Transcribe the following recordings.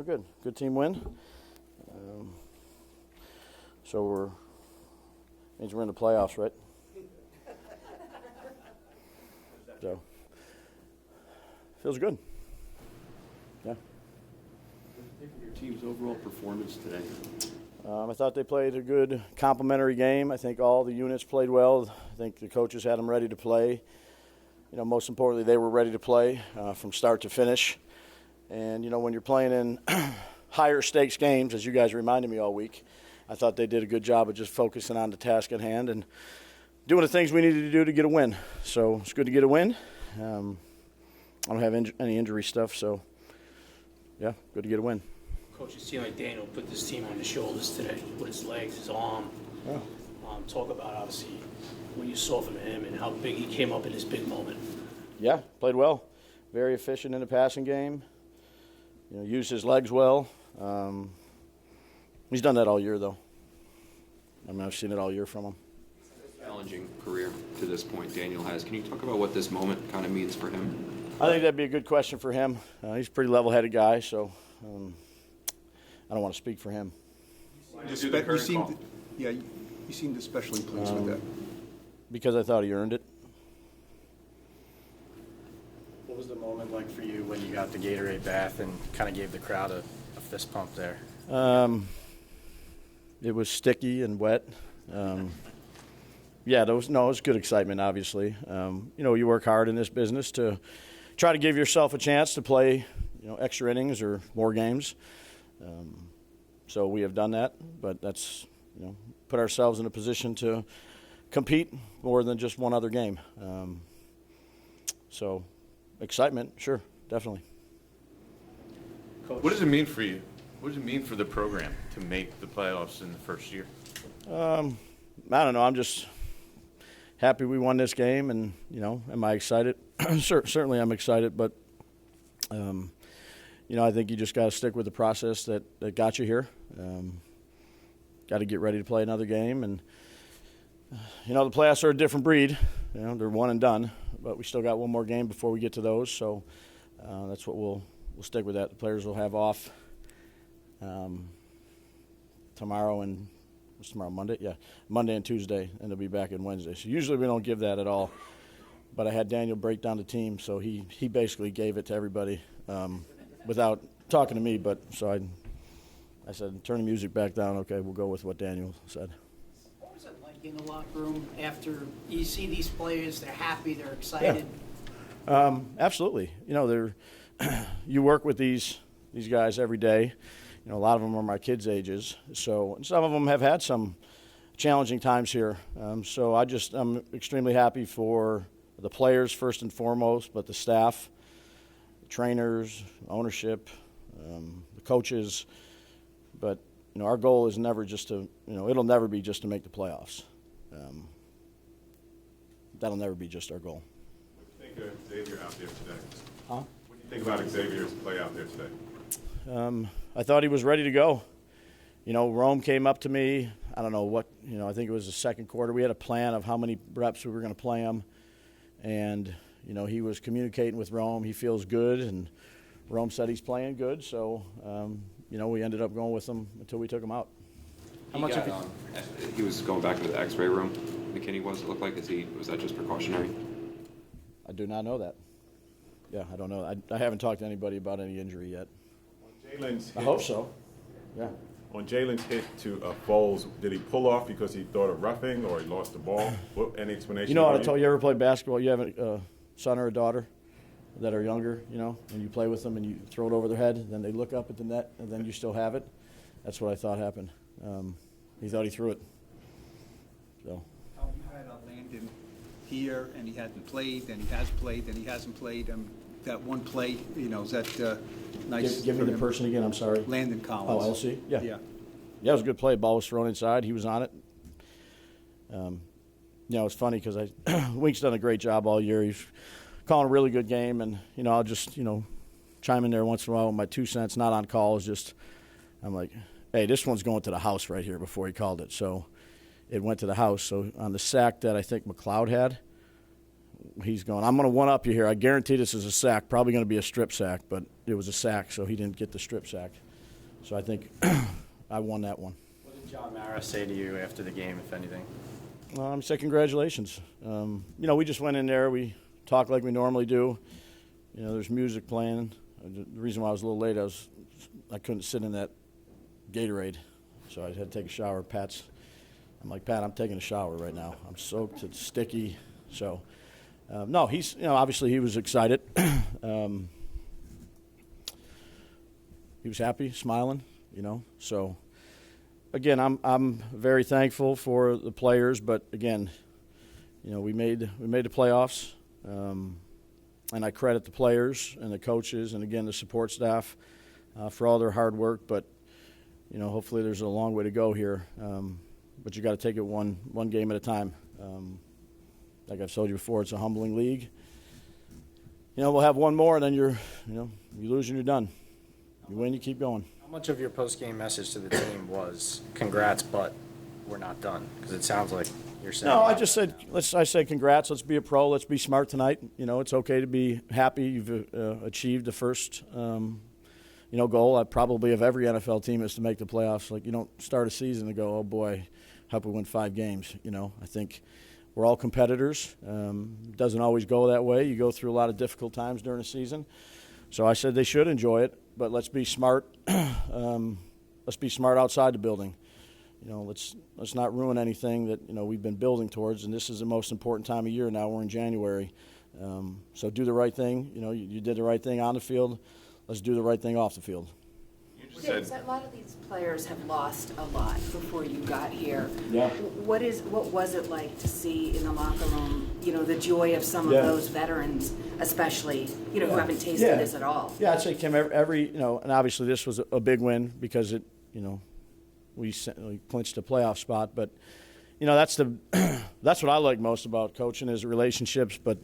good. Good team win. So means we're in the playoffs, right? So feels good. Yeah. What did you think of your team's overall performance today? I thought they played a good complementary game. I think all the units played well. I think the coaches had them ready to play. Most importantly, they were ready to play from start to finish. And, when you're playing in higher stakes games, as you guys reminded me all week, I thought they did a good job of just focusing on the task at hand and doing the things we needed to do to get a win. So it's good to get a win. I don't have any injury stuff, so, yeah, good to get a win. Coach, it seemed like Daniel put this team on his shoulders today with his legs, his arm. Yeah. Talk about, obviously, what you saw from him and how big he came up in this big moment. Yeah, played well. Very efficient in the passing game. Used his legs well. He's done that all year, though. I've seen it all year from him. Challenging career to this point Daniel has. Can you talk about what this moment kind of means for him? I think that'd be a good question for him. He's a pretty level-headed guy, so I don't want to speak for him. You seemed especially pleased with that. Because I thought he earned it. What was the moment like for you when you got the Gatorade bath and kind of gave the crowd a fist pump there? It was sticky and wet. It was good excitement, obviously. You work hard in this business to try to give yourself a chance to play, extra innings or more games. So we have done that, but that's, put ourselves in a position to compete more than just one other game. So excitement, sure, definitely. Coach. What does it mean for you? What does it mean for the program to make the playoffs in the first year? I don't know. I'm just happy we won this game, and, am I excited? Certainly I'm excited, but, I think you just got to stick with the process that got you here. Got to get ready to play another game, and, the playoffs are a different breed. They're one and done, but we still got one more game before we get to those, so that's what we'll stick with that. The players will have off tomorrow and what's tomorrow, Monday? Yeah, Monday and Tuesday, and they'll be back in Wednesday. So usually we don't give that at all, but I had Daniel break down the team, so he basically gave it to everybody without talking to me. But so I said, turn the music back down. Okay, we'll go with what Daniel said. What was it like in the locker room after you see these players? They're happy, they're excited. Yeah. Absolutely. You work with these guys every day. A lot of them are my kids' ages, so some of them have had some challenging times here. So I'm extremely happy for the players first and foremost, but the staff, the trainers, ownership, the coaches. But our goal is never just to, it'll never be just to make the playoffs. That'll never be just our goal. What do you think of Xavier out there today? Huh? What do you think about Xavier's play out there today? I thought he was ready to go. Rome came up to me. I don't know what, I think it was the second quarter. We had a plan of how many reps we were going to play him. And, he was communicating with Rome. He feels good, and Rome said he's playing good. So, we ended up going with him until we took him out. He was going back into the X-ray room. McKinney was. It looked like was that just precautionary? I do not know that. Yeah, I don't know. I haven't talked to anybody about any injury yet. I hope so. Yeah. On Jalen's hit to Foles, did he pull off because he thought of roughing or he lost the ball? Any explanation? You ever play basketball? You have a son or a daughter that are younger, and you play with them and you throw it over their head, then they look up at the net, and then you still have it. That's what I thought happened. He thought he threw it. So. You had Landon here, and he hadn't played, and he has played, and he hasn't played. That one play, is that nice? Give me the person again. I'm sorry. Landon Collins. Oh, LC? Yeah. Yeah. Yeah, it was a good play. Ball was thrown inside. He was on it. It's funny because Wink's done a great job all year. He's calling a really good game, and I'll just chime in there once in a while with my 2 cents. Not on calls, just I'm like, hey, this one's going to the house right here before he called it. So it went to the house. So on the sack that I think McLeod had, he's going, I'm going to one-up you here. I guarantee this is a sack. Probably going to be a strip sack, but it was a sack, so he didn't get the strip sack. So I think I won that one. What did John Mara say to you after the game, if anything? I said congratulations. We just went in there. We talked like we normally do. There's music playing. The reason why I was a little late, I couldn't sit in that Gatorade, so I had to take a shower. I'm like, Pat, I'm taking a shower right now. I'm soaked. It's sticky. So, no, he's obviously he was excited. He was happy, smiling. So. Again, I'm very thankful for the players, but again, we made the playoffs, and I credit the players and the coaches and again the support staff for all their hard work. But hopefully there's a long way to go here. But you got to take it one game at a time. Like I've told you before, it's a humbling league. We'll have one more, and then you lose and you're done. You win, you keep going. How much of your post-game message to the team was congrats, but we're not done? Because it sounds like you're saying. No, I just said I said congrats. Let's be a pro. Let's be smart tonight. It's okay to be happy. You've achieved the first goal. Probably of every NFL team is to make the playoffs. Like you don't start a season and go, oh boy, hope we win 5 games. I think we're all competitors. It doesn't always go that way. You go through a lot of difficult times during the season. So I said they should enjoy it, but let's be smart. Let's be smart outside the building. Let's not ruin anything that we've been building towards. And this is the most important time of year now. We're in January, so do the right thing. You did the right thing on the field. Let's do the right thing off the field. Yeah, a lot of these players have lost a lot before you got here. Yeah. What was it like to see in the locker room, the joy of some of those veterans, especially, who haven't tasted this at all? Yeah, I'd say, Kim, and obviously this was a big win because we clinched a playoff spot. But, that's what I like most about coaching is relationships. But,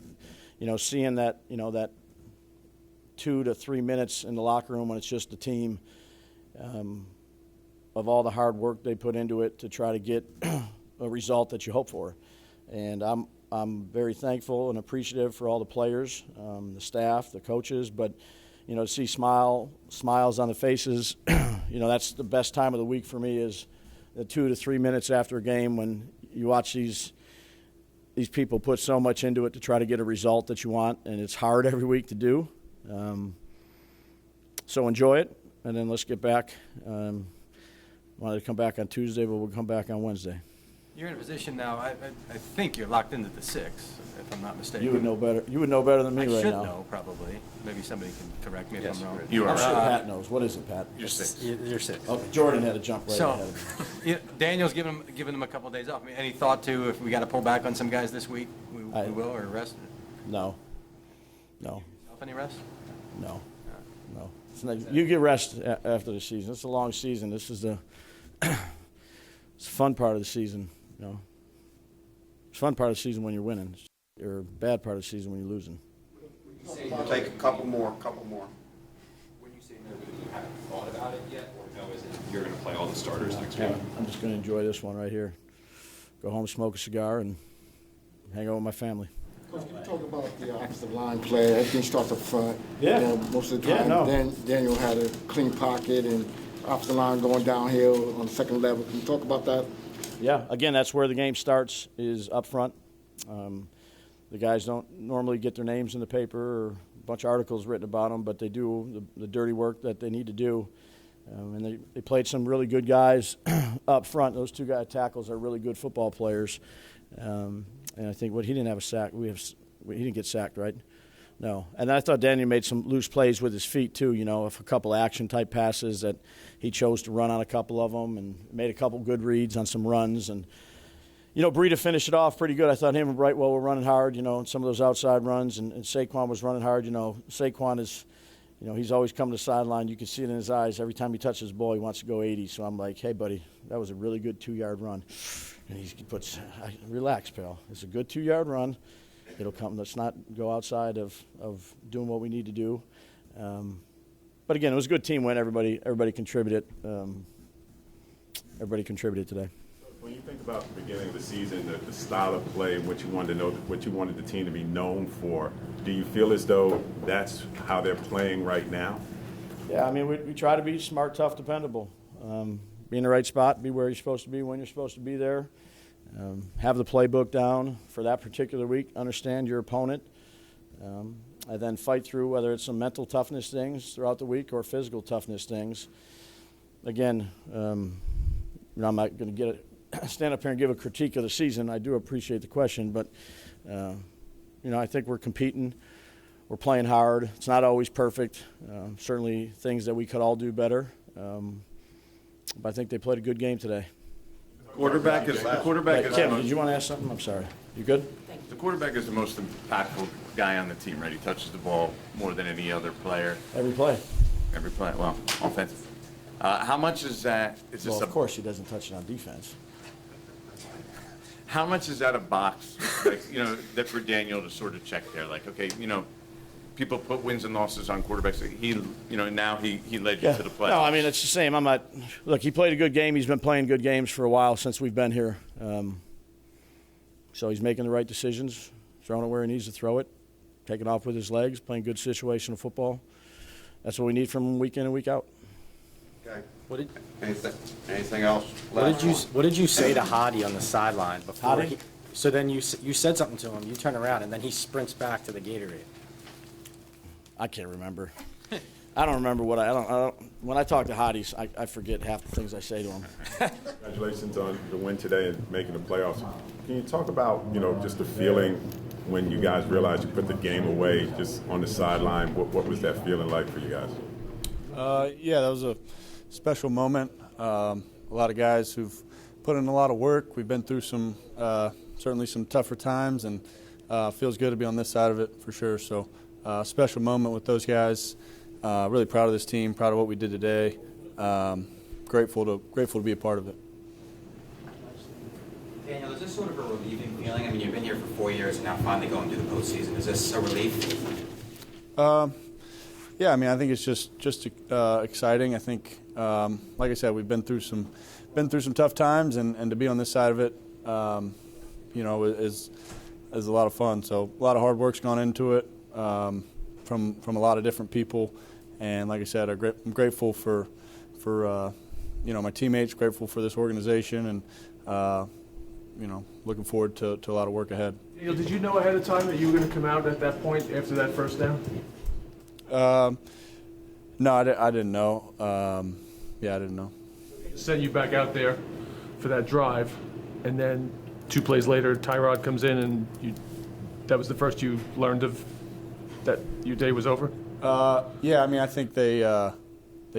seeing that, that 2 to 3 minutes in the locker room when it's just the team, of all the hard work they put into it to try to get a result that you hope for. And I'm very thankful and appreciative for all the players, the staff, the coaches, but to see smiles on the faces, that's the best time of the week for me is the 2 to 3 minutes after a game when you watch these people put so much into it to try to get a result that you want, and it's hard every week to do. So enjoy it. And then let's get back. Wanted to come back on Tuesday, but we'll come back on Wednesday. You're in a position now. I think you're locked into the 6, if I'm not mistaken. You would know better. You would know better than me right now. I should know, probably. Maybe somebody can correct me if I'm wrong. You are. I'm sure Pat knows. What is it, Pat? You're 6. You're 6. Okay, Jordan had to jump right ahead of me. Daniel's giving them a couple of days off. Any thought to if we got to pull back on some guys this week, we will, or rest? No. Any rest? No. You get rest after the season. It's a long season. This is it's a fun part of the season. It's a fun part of the season when you're winning, or a bad part of the season when you're losing. Take a couple more. When you say no, you haven't thought about it yet, or no, is it you're going to play all the starters next week? I'm just going to enjoy this one right here. Go home, smoke a cigar, and hang out with my family. Coach, can you talk about the offensive line play? Everything starts up front. Yeah. Most of the time, then Daniel had a clean pocket and offensive line going downhill on the second level. Can you talk about that? Yeah. Again, that's where the game starts is up front. The guys don't normally get their names in the paper or a bunch of articles written about them, but they do the dirty work that they need to do. And they played some really good guys up front. Those 2 guy tackles are really good football players. And I think he didn't have a sack. He didn't get sacked, right? No. And I thought Daniel made some loose plays with his feet too. If a couple action type passes that he chose to run on a couple of them, and made a couple good reads on some runs. And Breida finished it off pretty good. I thought him and Brightwell were running hard. And some of those outside runs, and Saquon was running hard. Saquon is, he's always coming to the sideline. You can see it in his eyes. Every time he touches the ball, he wants to go 80. So I'm like, hey, buddy, that was a really good 2-yard run. And he puts, relax, pal. It's a good 2-yard run. It'll come. Let's not go outside of doing what we need to do. But again, it was a good team win. Everybody contributed. Everybody contributed today. When you think about the beginning of the season, the style of play, what you wanted the team to be known for, do you feel as though that's how they're playing right now? Yeah, I mean, we try to be smart, tough, dependable. Be in the right spot, be where you're supposed to be, when you're supposed to be there. Have the playbook down for that particular week, understand your opponent, and then fight through whether it's some mental toughness things throughout the week or physical toughness things. Again, I'm not going to stand up here and give a critique of the season. I do appreciate the question, but I think we're competing. We're playing hard. It's not always perfect. Certainly things that we could all do better. But I think they played a good game today. The quarterback is Kim, did you want to ask something? I'm sorry. You good? the quarterback is the most impactful guy on the team, right? He touches the ball more than any other player. Every play. Every play. Well, offensive. How much is that? Of course, he doesn't touch it on defense. How much is that a box, like, that for Daniel to sort of check there? Like, okay, people put wins and losses on quarterbacks. Now he led you to the play. No, I mean, it's the same. Look, he played a good game. He's been playing good games for a while since we've been here. So he's making the right decisions, throwing it where he needs to throw it, taking off with his legs, playing good situational football. That's what we need from him week in and week out. Okay. Anything else? What did you say to Hadi on the sideline before? Hadi? So then you said something to him. You turn around and then he sprints back to the Gatorade. I can't remember. I don't remember what I don't. When I talk to Hotties, I forget half the things I say to him. Congratulations on the win today and making the playoffs. Can you talk about just the feeling when you guys realized you put the game away, just on the sideline? What was that feeling like for you guys? Yeah, that was a special moment. A lot of guys who've put in a lot of work. We've been through certainly some tougher times, and feels good to be on this side of it for sure. So special moment with those guys. Really proud of this team, proud of what we did today. Grateful to be a part of it. Daniel, is this sort of a relieving feeling? I mean, you've been here for 4 years and now finally going to the postseason. Is this a relief? Yeah, I mean, I think it's just exciting. I think, like I said, we've been through some tough times, and to be on this side of it, is a lot of fun. So a lot of hard work's gone into it from a lot of different people, and like I said, I'm grateful for my teammates, grateful for this organization, and looking forward to a lot of work ahead. Daniel, did you know ahead of time that you were going to come out at that point after that first down? No, I didn't know. I didn't know. Send you back out there for that drive, and then 2 plays later, Tyrod comes in, and that was the first you learned of that your day was over? Yeah, I mean, I think they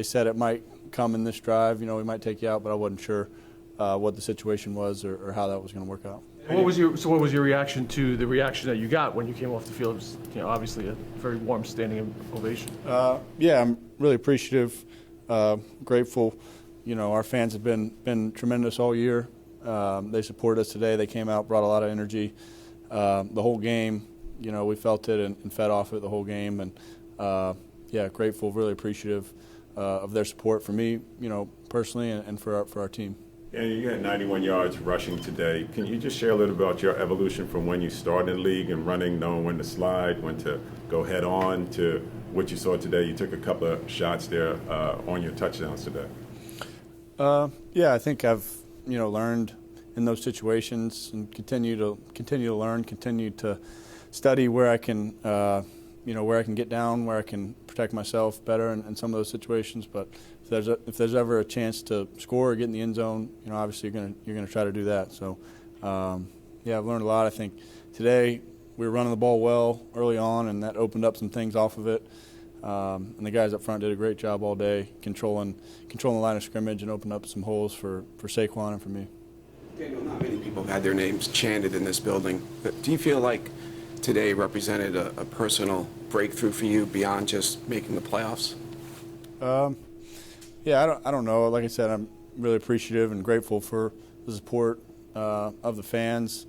said it might come in this drive. We might take you out, but I wasn't sure what the situation was or how that was going to work out. What was your reaction to the reaction that you got when you came off the field? It was, obviously a very warm standing ovation. Yeah, I'm really appreciative, grateful. Our fans have been tremendous all year. They supported us today. They came out, brought a lot of energy. The whole game, we felt it and fed off it the whole game. And grateful, really appreciative of their support for me, personally, and for our team. And you had 91 yards rushing today. Can you just share a little about your evolution from when you started in the league and running, knowing when to slide, when to go head on, to what you saw today? You took a couple of shots there on your touchdowns today. Yeah, I think I've learned in those situations and continue to learn, continue to study where I can get down, where I can protect myself better in some of those situations. But if there's ever a chance to score or get in the end zone, obviously you're gonna try to do that. So I've learned a lot. I think today we were running the ball well early on, and that opened up some things off of it. And the guys up front did a great job all day controlling the line of scrimmage and opened up some holes for Saquon and for me. Daniel, not many people have had their names chanted in this building. But do you feel like today represented a personal breakthrough for you beyond just making the playoffs? Yeah, I don't know. Like I said, I'm really appreciative and grateful for the support of the fans.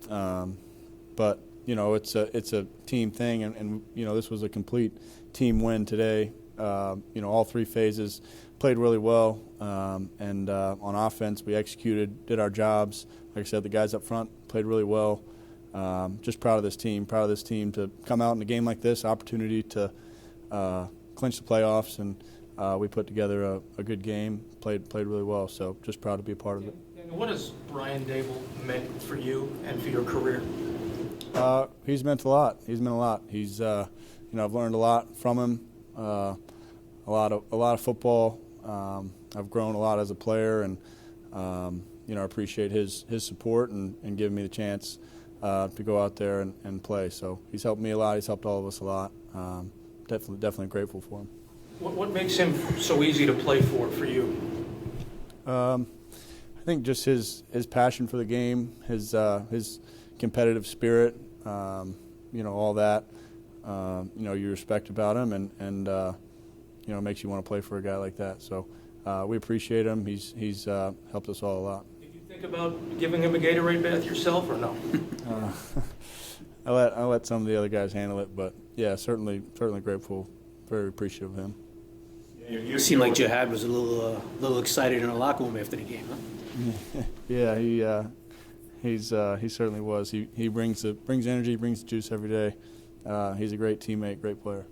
But it's a team thing, and this was a complete team win today. All 3 phases played really well, and on offense we executed, did our jobs. Like I said, the guys up front played really well. Just proud of this team to come out in a game like this, opportunity to clinch the playoffs, and we put together a good game, played really well. So just proud to be a part of it. And what has Brian Daboll meant for you and for your career? He's meant a lot. He's meant a lot. He's, I've learned a lot from him. A lot of football. I've grown a lot as a player, and I appreciate his support and giving me the chance to go out there and play. So he's helped me a lot. He's helped all of us a lot. Definitely grateful for him. What makes him so easy to play for you? I think just his passion for the game, his competitive spirit, all that. You respect about him, and it makes you want to play for a guy like that. So we appreciate him. He's helped us all a lot. Did you think about giving him a Gatorade bath yourself, or no? I let some of the other guys handle it, but yeah, certainly grateful, very appreciative of him. It seemed like Jihad was a little excited in the locker room after the game, huh? Yeah, he certainly was. He brings energy, brings the juice every day. He's a great teammate, great player.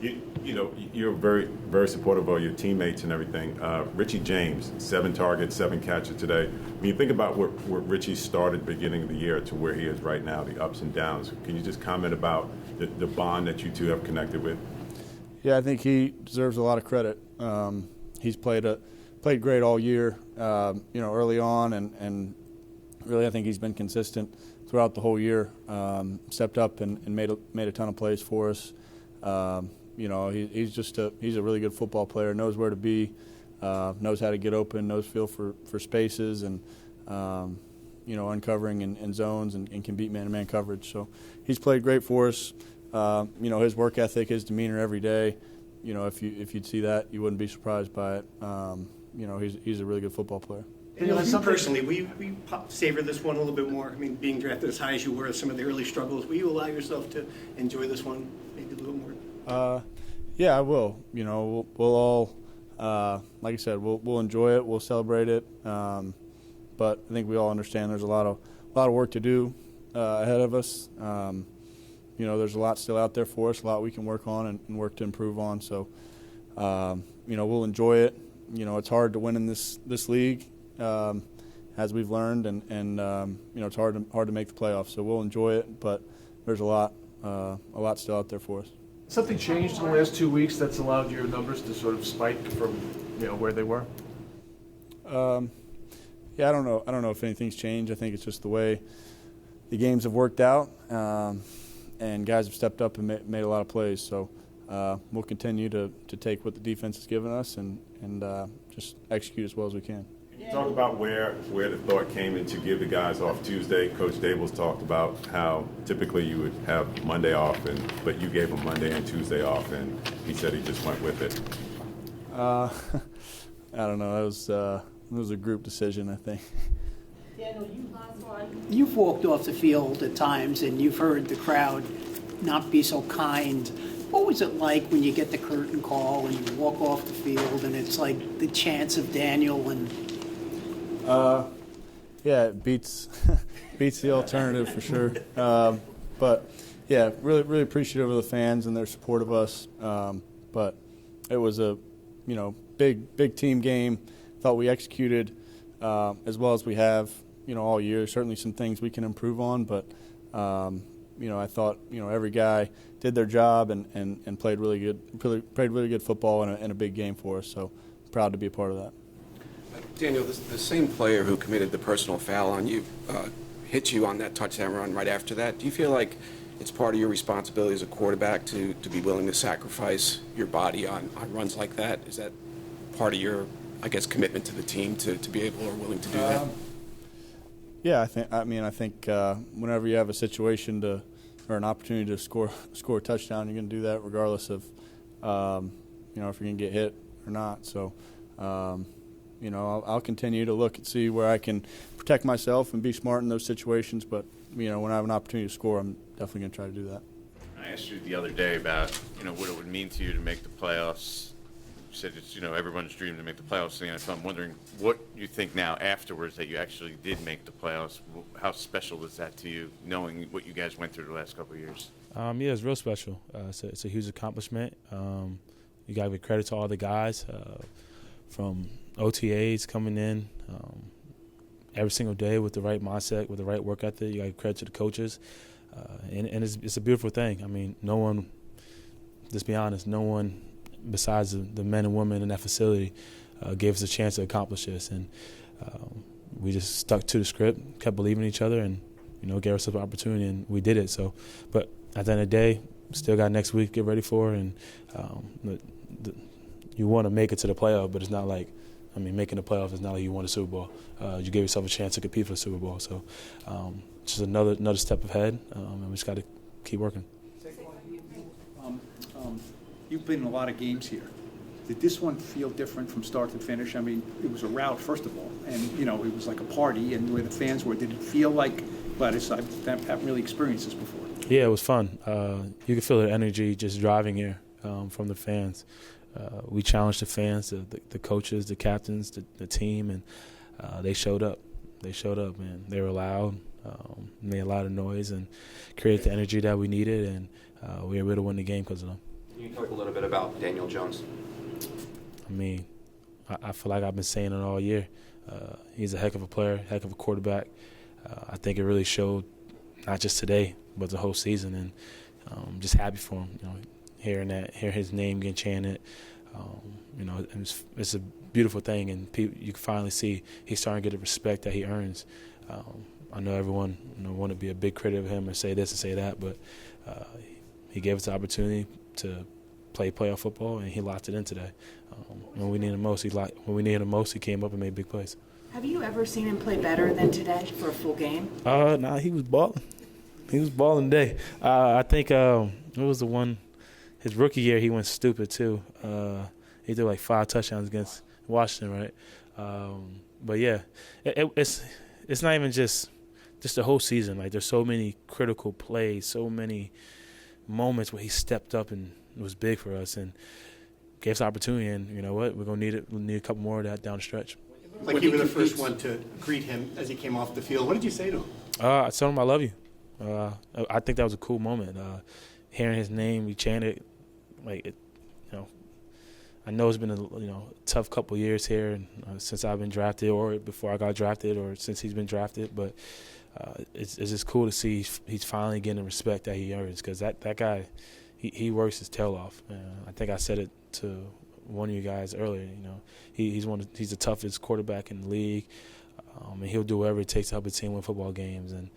You're very, very supportive of your teammates and everything. Richie James, 7 targets, 7 catches today. When you think about where Richie started beginning of the year to where he is right now, the ups and downs, can you just comment about the bond that you two have connected with? Yeah, I think he deserves a lot of credit. He's played great all year, early on, and really I think he's been consistent throughout the whole year. Stepped up and made a ton of plays for us. He's a really good football player. Knows where to be, knows how to get open, knows feel for spaces, and uncovering in zones and can beat man-to-man coverage. So he's played great for us. His work ethic, his demeanor every day. If you'd see that, you wouldn't be surprised by it. He's a really good football player. Daniel, you personally, will you savor this one a little bit more? I mean, being drafted as high as you were, some of the early struggles, will you allow yourself to enjoy this one maybe a little more? Yeah, I will. We'll all, like I said, we'll enjoy it, we'll celebrate it. But I think we all understand there's a lot of work to do ahead of us. There's a lot still out there for us, a lot we can work on and work to improve on. So, we'll enjoy it. It's hard to win in this league, as we've learned, and it's hard to make the playoffs. So we'll enjoy it, but there's a lot still out there for us. Something changed in the last 2 weeks that's allowed your numbers to sort of spike from where they were? Yeah, I don't know if anything's changed. I think it's just the way the games have worked out, and guys have stepped up and made a lot of plays. So we'll continue to take what the defense has given us and just execute as well as we can. Can you talk about where the thought came in to give the guys off Tuesday? Coach Daboll's talked about how typically you would have Monday off, but you gave him Monday and Tuesday off, and he said he just went with it. I don't know. It was a group decision, I think. Daniel, you've walked off the field at times and you've heard the crowd not be so kind. What was it like when you get the curtain call and you walk off the field and it's like the chants of Daniel and... Yeah, it beats the alternative for sure. But yeah, really appreciative of the fans and their support of us. But it was a big team game. Thought we executed as well as we have all year. Certainly some things we can improve on, but I thought every guy did their job and played really good football in a big game for us. So proud to be a part of that. Daniel, the same player who committed the personal foul on you hit you on that touchdown run right after that. Do you feel like it's part of your responsibility as a quarterback to be willing to sacrifice your body on runs like that? Is that part of your, I guess, commitment to the team to be able or willing to do that? Yeah, I think whenever you have a situation or an opportunity to score a touchdown, you're going to do that regardless of if you're going to get hit or not. So I'll continue to look and see where I can protect myself and be smart in those situations. But when I have an opportunity to score, I'm definitely going to try to do that. I asked you the other day about what it would mean to you to make the playoffs. You said it's everyone's dream to make the playoffs in the NFL. I'm wondering what you think now afterwards that you actually did make the playoffs. How special is that to you, knowing what you guys went through the last couple of years? Yeah, it's real special. It's a huge accomplishment. you got to give credit to all the guys from OTAs coming in every single day with the right mindset, with the right work ethic. You got to give credit to the coaches. And it's a beautiful thing. I mean, no one, let's be honest, no one besides the men and women in that facility gave us a chance to accomplish this. And we just stuck to the script, kept believing in each other, and, gave ourselves an opportunity, and we did it. So, but at the end of the day, still got next week to get ready for, and you want to make it to the playoff, but it's not like, making the playoff is not like you won a Super Bowl. You gave yourself a chance to compete for the Super Bowl. So just another step ahead, and we just got to keep working. You've been in a lot of games here. Did this one feel different from start to finish? I mean, it was a rout, first of all, and, it was like a party, and where the fans were, did it feel like, I haven't really experienced this before. Yeah, it was fun. You could feel the energy just driving here from the fans. We challenged the fans, the coaches, the captains, the team, and they showed up. They showed up, and they were loud, made a lot of noise, and created the energy that we needed, and we were able to win the game because of them. Can you talk a little bit about Daniel Jones? I feel like I've been saying it all year. He's a heck of a player, heck of a quarterback. I think it really showed, not just today, but the whole season, and I'm just happy for him. Hearing his name getting chanted, it's a beautiful thing, and you can finally see he's starting to get the respect that he earns. I know everyone want to be a big critic of him and say this and say that, but he gave us the opportunity to play playoff football, and he locked it in today. When we needed him most, he came up and made big plays. Have you ever seen him play better than today for a full game? Nah, he was balling. He was balling today. I think it was the one. His rookie year, he went stupid too. He threw like 5 touchdowns against Washington, right? But yeah, it's not even just the whole season. Like, there's so many critical plays, so many moments where he stepped up and it was big for us and gave us opportunity. And you know what? We're gonna need it. We'll need a couple more of that down the stretch. Like, you were the first one to greet him as he came off the field. What did you say to him? I told him I love you. I think that was a cool moment. Hearing his name, we chanted. I know it's been a tough couple years here, and since I've been drafted, or before I got drafted, or since he's been drafted. But it's just cool to see he's finally getting the respect that he earns, because that guy, he works his tail off. I think I said it to one of you guys earlier. He's the toughest quarterback in the league, and he'll do whatever it takes to help his team win football games. And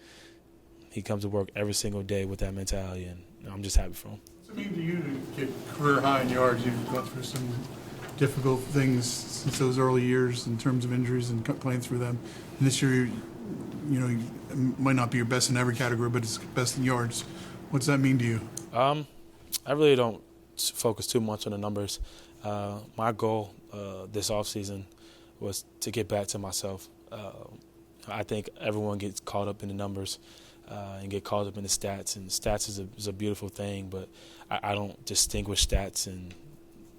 he comes to work every single day with that mentality, and I'm just happy for him. What's it mean to you to get career high in yards? You've gone through some difficult things since those early years in terms of injuries and playing through them. And this year, you might not be your best in every category, but it's best in yards. What's that mean to you? I really don't focus too much on the numbers. My goal this offseason was to get back to myself. I think everyone gets caught up in the numbers and get caught up in the stats. And stats is a beautiful thing, but I don't distinguish stats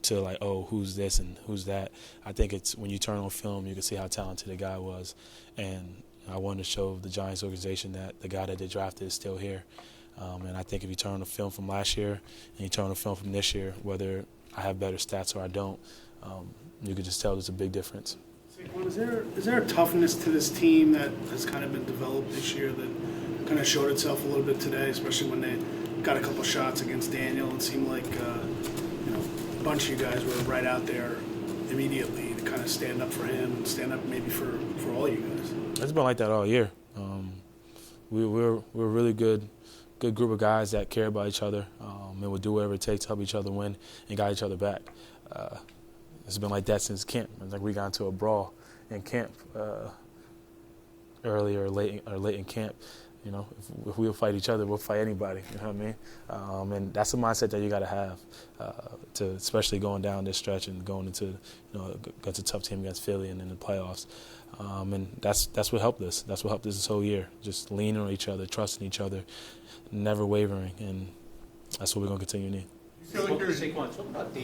to like, oh, who's this and who's that. I think it's when you turn on film, you can see how talented the guy was. And I wanted to show the Giants organization that the guy that they drafted is still here. And I think if you turn on the film from last year and you turn on the film from this year, whether I have better stats or I don't, you can just tell there's a big difference. Saquon, is there a toughness to this team that has kind of been developed this year that kind of showed itself a little bit today, especially when they got a couple shots against Daniel? It seemed like a bunch of you guys were right out there immediately to kind of stand up for him and stand up maybe for all you guys. It's been like that all year. We're a really good group of guys that care about each other and will do whatever it takes to help each other win and guide each other back. It's been like that since camp. It's like we got into a brawl in camp early or late in camp. If we'll fight each other, we'll fight anybody. You know what I mean? And that's a mindset that you got to have, especially going down this stretch and going into against a tough team against Philly and in the playoffs. And that's what helped us. That's what helped us this whole year. Just leaning on each other, trusting each other, never wavering, and that's what we're going to continue to need. Saquon, talk about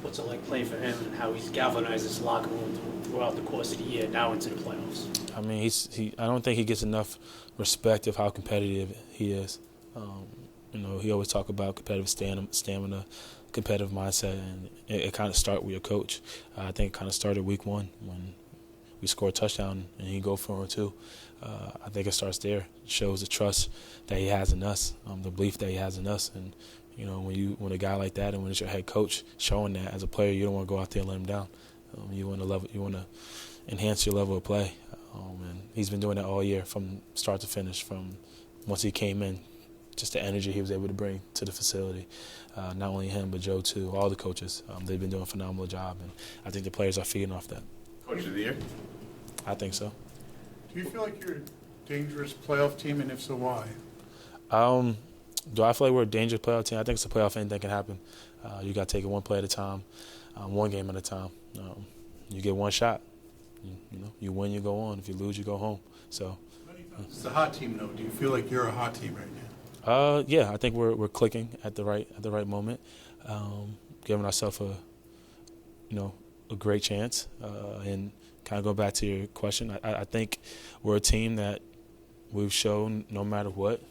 what's it like playing for him and how he's galvanized this locker room throughout the course of the year, now into the playoffs. I mean, I don't think he gets enough respect of how competitive he is. He always talk about competitive stamina, competitive mindset, and it kind of starts with your coach. I think it kind of started week 1 when we scored a touchdown and he go for it too. I think it starts there. It shows the trust that he has in us, the belief that he has in us. And you know, when a guy like that, and when it's your head coach showing that as a player, you don't want to go out there and let him down. You want to enhance your level of play. And he's been doing that all year from start to finish. From once he came in, just the energy he was able to bring to the facility. Not only him, but Joe too. All the coaches, they've been doing a phenomenal job, and I think the players are feeding off that. Coach of the year? I think so. Do you feel like you're a dangerous playoff team, and if so, why? Do I feel like we're a dangerous playoff team? I think it's a playoff. Anything can happen. You got to take it one play at a time, one game at a time. You get one shot. You win, you go on. If you lose, you go home. So. It's a hot team, though. Do you feel like you're a hot team right now? Yeah, I think we're clicking at the right moment, giving ourselves a great chance. And kind of go back to your question, I think we're a team that we've shown no matter what,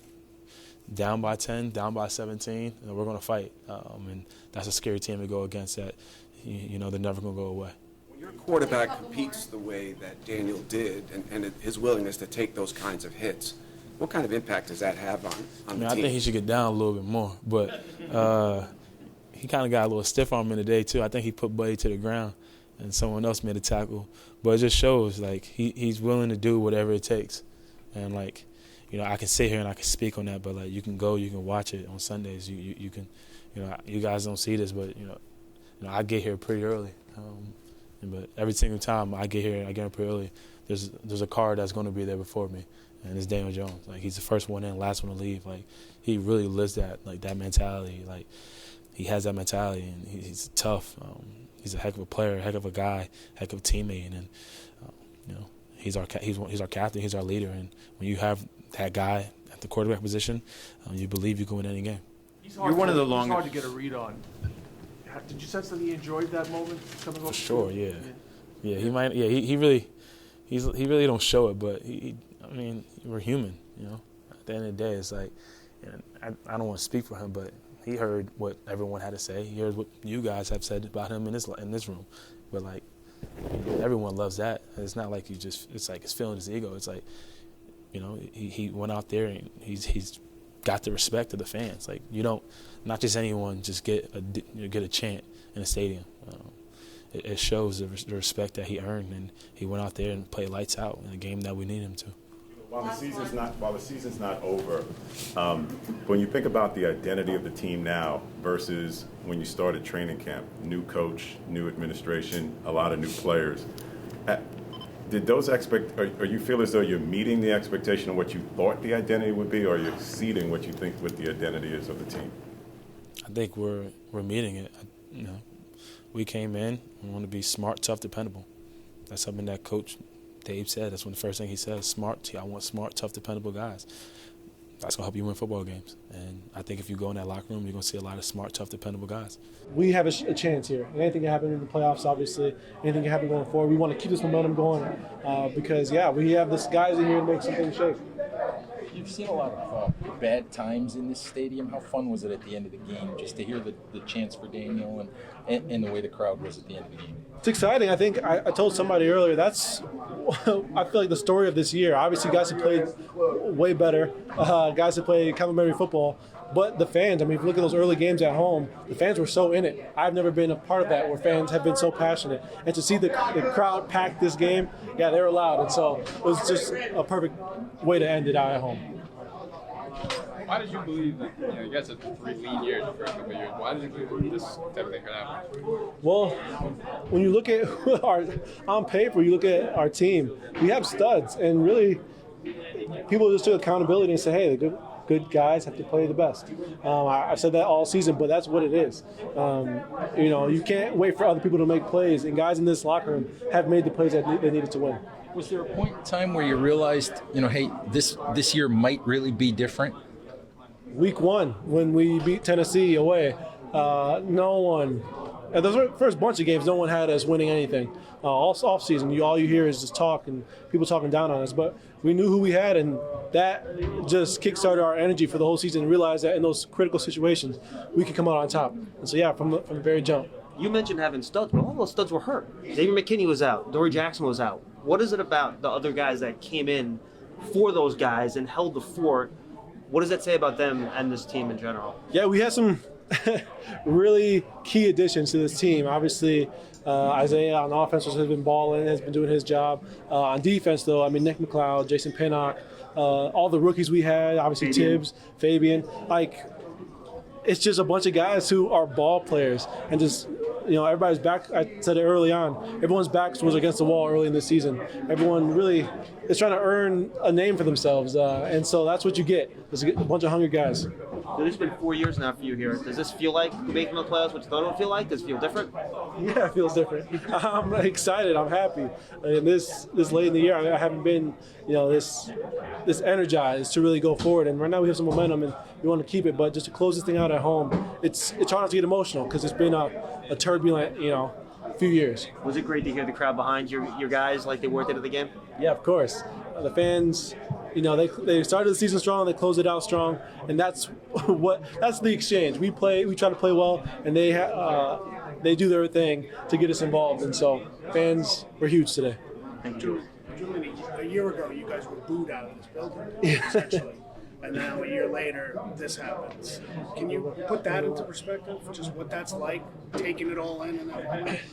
down by 10, down by 17, and we're going to fight. And that's a scary team to go against. That they're never going to go away. When your quarterback competes the way that Daniel did, and his willingness to take those kinds of hits, what kind of impact does that have on the team? I think he should get down a little bit more, but he kind of got a little stiff arm in the day too. I think he put Buddy to the ground, and someone else made a tackle. But it just shows like he's willing to do whatever it takes, and like I can sit here and I can speak on that, but like you can watch it on Sundays. You can, you guys don't see this, but I get here pretty early. But every single time I get here pretty early, there's a car that's going to be there before me, and it's Daniel Jones. Like he's the first one in, last one to leave. Like he really lives that mentality. Like he has that mentality, and he's tough. He's a heck of a player, a heck of a guy, heck of a teammate, and he's our captain, he's our leader. And when you have that guy at the quarterback position, you believe you can win any game. You're one of the longest. It's hard to get a read on. Did you sense that he enjoyed that moment coming off? For sure, yeah. He might. Yeah, he really don't show it, but we're human, At the end of the day, it's like, I don't want to speak for him, but he heard what everyone had to say. He heard what you guys have said about him in this room, but like, everyone loves that. It's not like it's like he's feeling his ego. It's like, he went out there and he's got the respect of the fans. Like not just anyone just get a chant in a stadium. It shows the respect that he earned, and he went out there and played lights out in a game that we need him to. While the season's not over, when you think about the identity of the team now versus when you started training camp, new coach, new administration, a lot of new players, did those or you feel as though you're meeting the expectation of what you thought the identity would be, or you're exceeding what you think what the identity is of the team? I think we're meeting it. We came in, we want to be smart, tough, dependable. That's something that Coach Dave said. That's the first thing he said, smart. I want smart, tough, dependable guys. That's going to help you win football games. And I think if you go in that locker room, you're going to see a lot of smart, tough, dependable guys. We have a chance here. And anything can happen in the playoffs, obviously. Anything can happen going forward. We want to keep this momentum going because, we have this guys in here to make something shake. You've seen a lot of bad times in this stadium. How fun was it at the end of the game just to hear the chants for Daniel and the way the crowd was at the end of the game? It's exciting. I think I told somebody earlier, that's, I feel like the story of this year. Obviously, guys have played way better. Guys have played complimentary football. But the fans, if you look at those early games at home, the fans were so in it. I've never been a part of that where fans have been so passionate. And to see the crowd pack this game, they were loud. And so it was just a perfect way to end it out at home. Why did you believe that, you guys had 3 lean years the first couple of years, why did you believe this type of thing could happen? Well, when you look at on paper, you look at our team, we have studs. And really, people just took accountability and say, hey, the good guys have to play the best. I've said that all season, but that's what it is. You can't wait for other people to make plays, and guys in this locker room have made the plays that they needed to win. Was there a point in time where you realized, hey, this year might really be different? Week 1, when we beat Tennessee away, no one the first bunch of games, no one had us winning anything. All off season, all you hear is just talk and people talking down on us. But we knew who we had, and that just kickstarted our energy for the whole season. And realized that in those critical situations, we could come out on top. And so, yeah, from the very jump. You mentioned having studs, but all those studs were hurt. Xavier McKinney was out. Dory Jackson was out. What is it about the other guys that came in for those guys and held the fort? What does that say about them and this team in general? Yeah, we had some really key additions to this team. Obviously, Isaiah on offense has been balling, has been doing his job. On defense, though, I mean, Nick McLeod, Jason Pinnock, all the rookies we had, obviously Tibbs, Fabian. Like, it's just a bunch of guys who are ball players and just, everybody's back. I said it early on. Everyone's back was against the wall early in this season. Everyone really is trying to earn a name for themselves, and so that's what you get. Is a bunch of hungry guys. So this has been 4 years now for you here. Does this feel like making the playoffs, what you thought it would feel like? Does it feel different? Yeah, it feels different. I'm excited. I'm happy. And this late in the year, I haven't been, this energized to really go forward. And right now we have some momentum, and we want to keep it. But just to close this thing out at home, it's hard not to get emotional because it's been a turbulent, few years. Was it great to hear the crowd behind your guys like they were at the end of the game? Yeah, of course. The fans, they started the season strong, they closed it out strong, and that's the exchange. We try to play well, and they do their thing to get us involved, and so fans were huge today. Thank you. Julian, a year ago, you guys were booed out of this building, essentially. And now a year later, this happens. Can you put that into perspective, just what that's like, taking it all in?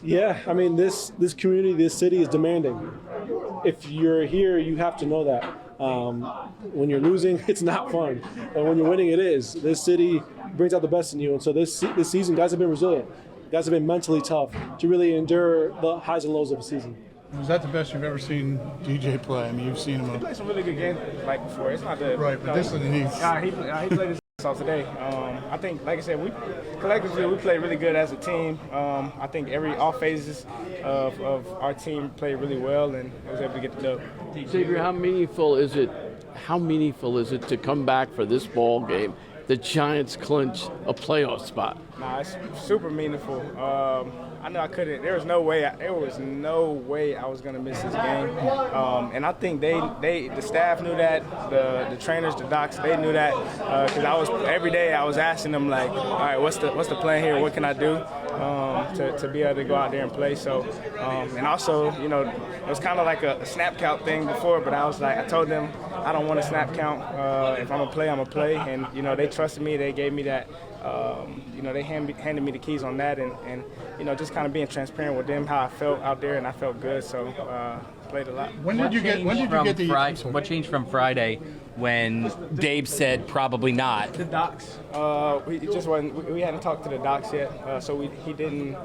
Yeah, I mean, this community, this city is demanding. If you're here, you have to know that. When you're losing, it's not fun. And when you're winning, it is. This city brings out the best in you. And so this season, guys have been resilient. Guys have been mentally tough to really endure the highs and lows of a season. Was that the best you've ever seen DJ play? I mean, you've seen him. He played some really good games like before. It's not the right, but this one he played his off today. I think, like I said, we collectively played really good as a team. I think all phases of our team played really well, and was able to get the dub. Xavier, how meaningful is it to come back for this ball game? The Giants clinch a playoff spot. Nah, it's super meaningful. I know I couldn't. There was no way I was gonna miss this game. And I think the staff knew that, the trainers, the docs, they knew that. Because every day I was asking them like, all right, what's the plan here? What can I do to be able to go out there and play? So, and also, it was kind of like a snap count thing before, but I told them I don't want a snap count. If I'm gonna play, I'm gonna play. And they trusted me. They gave me that. They handed me the keys on that, and just kind of being transparent with them how I felt out there, and I felt good, so played a lot. What changed from Friday when Dave said probably not? The docs. We hadn't talked to the docs yet, so he didn't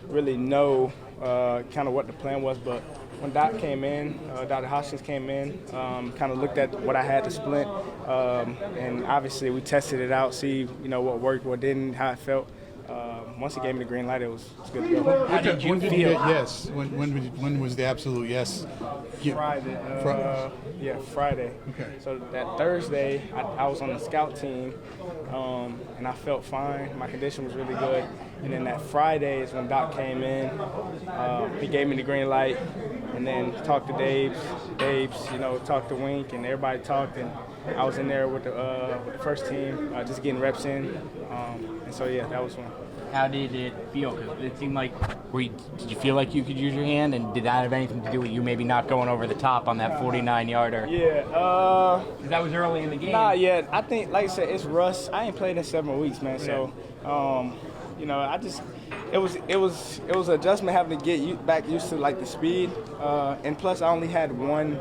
really know kind of what the plan was, but when Doc came in, Dr. Hoskins came in, kind of looked at what I had to split, and obviously we tested it out, see what worked, what didn't, how it felt. Once he gave me the green light, it was good to go. How did you feel? Yes. When was the absolute yes? Friday. Friday. Okay. So that Thursday, I was on the scout team, and I felt fine. My condition was really good. And then that Friday is when Doc came in. He gave me the green light, and then talked to Dabes, talked to Wink, and everybody talked. And I was in there with the first team, just getting reps in. And so, yeah, that was one. How did it feel? 'Cause it seemed like, did you feel like you could use your hand, and did that have anything to do with you maybe not going over the top on that 49-yarder? Yeah. Because that was early in the game. Nah, yeah. I think, like I said, it's rust. I ain't played in 7 weeks, man. So, it was an adjustment having to get back used to like the speed, and plus I only had one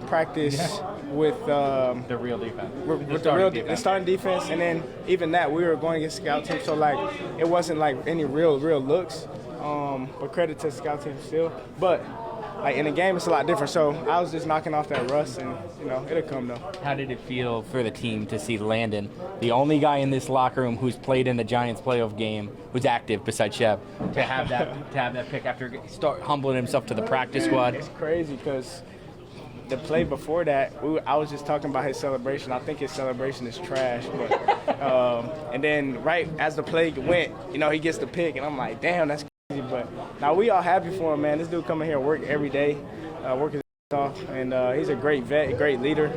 practice with the real defense, the starting defense, and then even that we were going against scout team, so like it wasn't like any real looks. But credit to the scout team still, but. Like in the game, it's a lot different. So I was just knocking off that rust, and it'll come though. How did it feel for the team to see Landon, the only guy in this locker room who's played in the Giants playoff game, who's active besides Shep, to have that pick after start humbling himself to the practice squad? It's crazy because the play before that, I was just talking about his celebration. I think his celebration is trash, but and then right as the play went, he gets the pick, and I'm like, damn, that's But now we all happy for him, man. This dude coming here work every day, work his off, and he's a great vet, a great leader,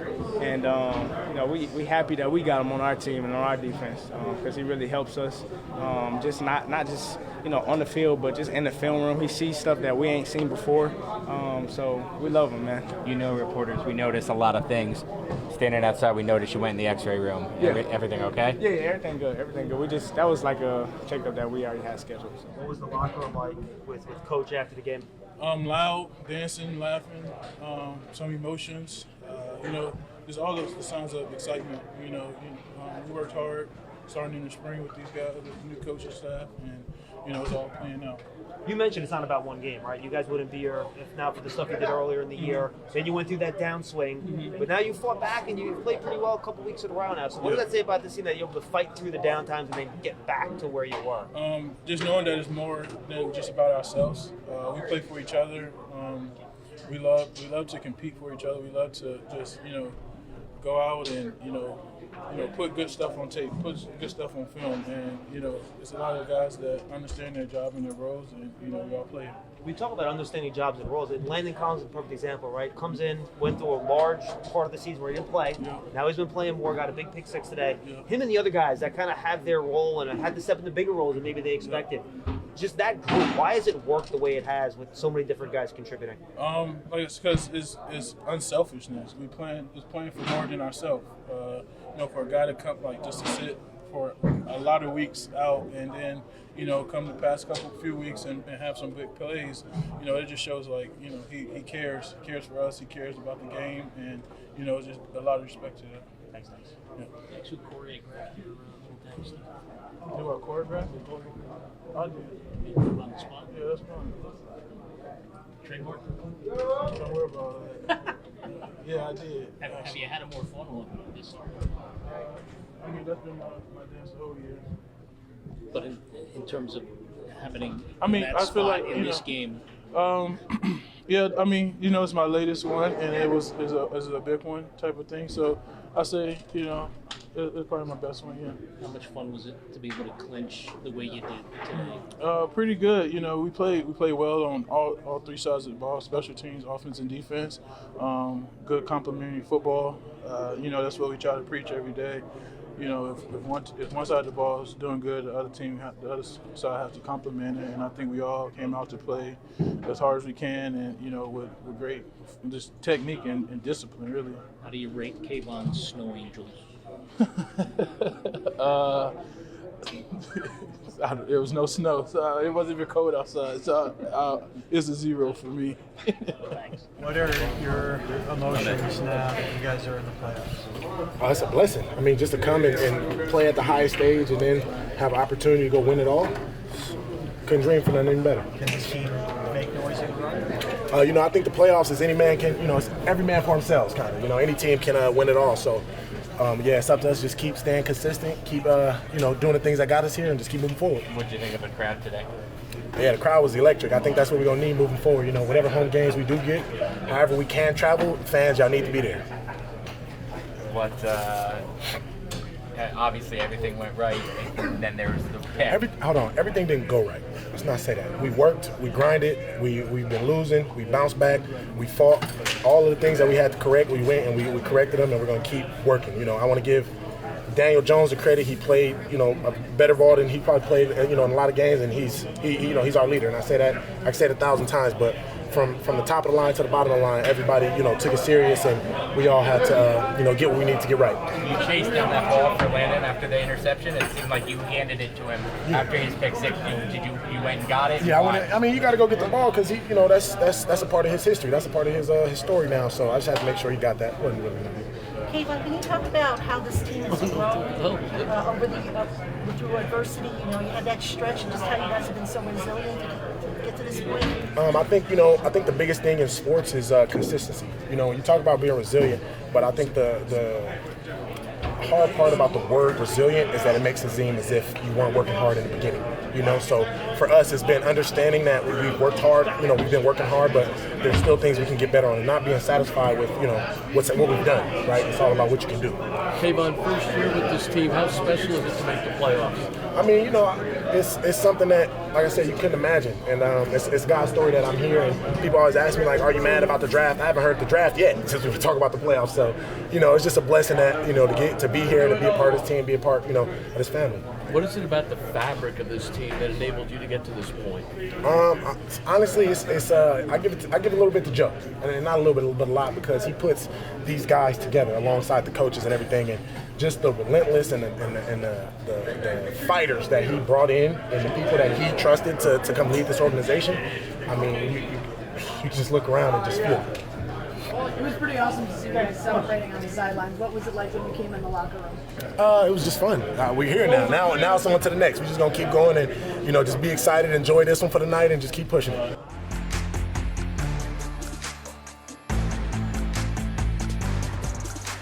and you know we happy that we got him on our team and on our defense because he really helps us, just not just on the field, but just in the film room. He sees stuff that we ain't seen before, so we love him, man. Reporters, we notice a lot of things. Standing outside, we noticed you went in the X-ray room. Yeah. Everything okay? Yeah, everything good, everything good. That was like a checkup that we already had scheduled. So. What was the locker room like with Coach after the game? Loud, dancing, laughing, some emotions. There's all the signs of excitement. We worked hard starting in the spring with these guys, with the new coaching staff, and it's all playing out. You mentioned it's not about one game, right? You guys wouldn't be here if not for the stuff you did earlier in the year. Then you went through that downswing, but now you fought back and you played pretty well a couple weeks in a row now. So what does that say about this team that you're able to fight through the downtimes and then get back to where you were? Just knowing that it's more than just about ourselves. We play for each other. We love to compete for each other. We love to just go out and put good stuff on tape, put good stuff on film, and it's a lot of guys that understand their job and their roles, and we all play it. We talk about understanding jobs and roles. And Landon Collins is a perfect example, right? Comes in, went through a large part of the season where he didn't play. Yeah. Now he's been playing more, got a big pick six today. Yeah. Him and the other guys that kind of have their role and had to step into bigger roles than maybe they expected. Yeah. Just that group, why has it worked the way it has with so many different guys contributing? It's because it's unselfishness. It's playing for more than ourselves. For a guy to come just to sit for a lot of weeks out and then come the past few weeks and have some big plays, it just shows he cares for us, he cares about the game, and just a lot of respect to that. Thanks. Yeah. Thanks for choreographed your thanks. Do our choreograph? I did. On the spot? Yeah, that's fine. Trademark? Don't worry about that. Yeah, I did. Have you had a more fun one this year? That's been my dance the whole year. But in terms of happening I feel like in this game. Yeah, it's my latest one, and it was a big one type of thing. So I say, it's probably my best one. Yeah. How much fun was it to be able to clinch the way you did today? Pretty good. We play well on all three sides of the ball: special teams, offense, and defense. Good complementary football. That's what we try to preach every day. If one side of the ball is doing good, the other side has to complement it. And I think we all came out to play as hard as we can, and with great just technique and discipline, really. How do you rate Kayvon's snow angels? There was no snow, so it wasn't even cold outside. So it's a 0 for me. Thanks. What are your emotions now that you guys are in the playoffs? Oh, it's a blessing. Just to come and play at the highest stage and then have an opportunity to go win it all. Couldn't dream for nothing better. Can the team make noise and run? I think the playoffs is any man can, it's every man for himself, kind of. Any team can win it all. So, it's up to us to just keep staying consistent, keep, doing the things that got us here and just keep moving forward. What did you think of the crowd today? Yeah, the crowd was electric. I think that's what we're going to need moving forward. Whatever home games we do get, however we can travel, fans, y'all need to be there. Obviously everything went right, and then there was the pick. Everything didn't go right. Let's not say that. We worked, we grinded, we've been losing, we bounced back, we fought. All of the things that we had to correct, we went and we corrected them, and we're going to keep working. I want to give Daniel Jones the credit. He played, a better ball than he probably played, in a lot of games, and he's our leader. And I say that, I've said it 1,000 times, but from the top of the line to the bottom of the line, everybody, took it serious, and we all had to, get what we need to get right. You chased down that ball for Landon after the interception. It seemed like you handed it to him after his pick six. You went and got it? Yeah, you got to go get the ball because that's a part of his history. That's a part of his story now. So I just had to make sure he got that. Wasn't really Kayvon, can you talk about how this team has grown with your adversity? You had that stretch, and just how you guys have been so resilient to get to this point. I think the biggest thing in sports is consistency. When you talk about being resilient, but I think the hard part about the word resilient is that it makes it seem as if you weren't working hard in the beginning. You know, so for us, it's been understanding that we've worked hard. You know, we've been working hard, but there's still things we can get better on, and not being satisfied with, you know, what we've done. Right? It's all about what you can do. Kayvon, first year with this team, how special is it to make the playoffs? I mean, you know, it's something that, like I said, you couldn't imagine. And it's God's story that I'm here. And people always ask me, like, are you mad about the draft? I haven't heard the draft yet since we were talking about the playoffs. So, you know, it's just a blessing that, you know, to be here and to be a part of this team, be a part, you know, of this family. What is it about the fabric of this team that enabled you to get to this point? Honestly, I give it a little bit to Joe, and not a little bit, but a lot, because he puts these guys together alongside the coaches and everything, and just the relentless and the fighters that he brought in, and the people that he trusted to come lead this organization. I mean, you just look around and just feel it. It was pretty awesome to see you guys celebrating on the sidelines. What was it like when you came in the locker room? It was just fun. We're here now. Now it's on to the next. We're just gonna keep going and, you know, just be excited, enjoy this one for the night, and just keep pushing it.